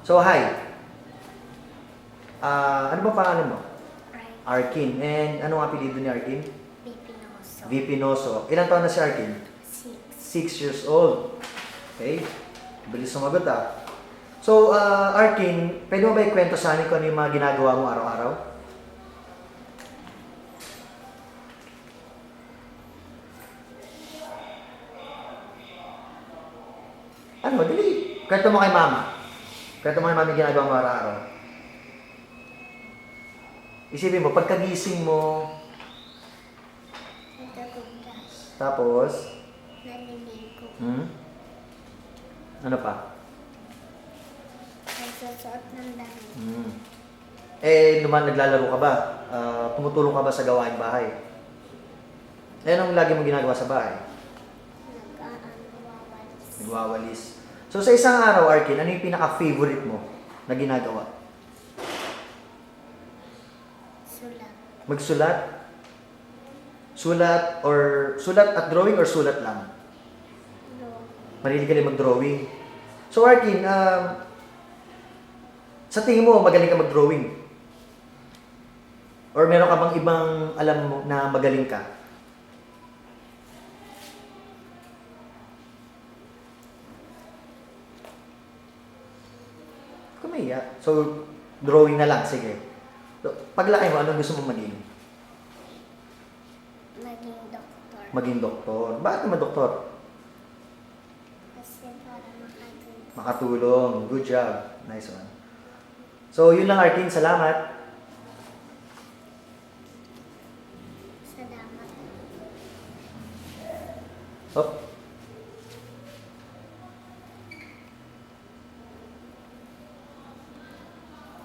So, hi. Ano ba pangalan mo? Right. Arkin. And anong apelido ni Arkin? Pipinoso. Vipinoso. Ilan taon na si Arkin? 6. 6 years old. Okay. Bilis sumagot ah. So, Arkin, pwede mo ba ikwento sa amin kung ano yung mga ginagawa mo araw-araw? Ano, dali. Kwento mo kay mama. Kwento mo kay mama yung ginagawa mo araw-araw. Isipin mo, pagkagising mo, Nagtutubras. tapos, Naliligo. ano pa? Nagsusuot ng damit. Naglalaro ka ba? Tumutulong ka ba sa gawaing bahay? Anong lagi mo ginagawa sa bahay? Nag-wawalis. Nagwawalis. So sa isang araw, Arkin, ano yung pinaka-favorite mo na ginagawa? Sulat. Magsulat? Sulat at drawing or sulat lang? Mahilig ka rin mag-drawing. So Arkin, sa tingin mo, magaling ka mag-drawing? Or meron ka bang ibang alam mo na magaling ka? Kumiya. So, drawing na lang, sige. So, paglaki mo, anong gusto mo maging? Maging doktor. Maging doktor. Bakit naman doktor? Kasi para makatulong. Makatulong. Good job. Nice one. So, yun lang, Arkin. Salamat.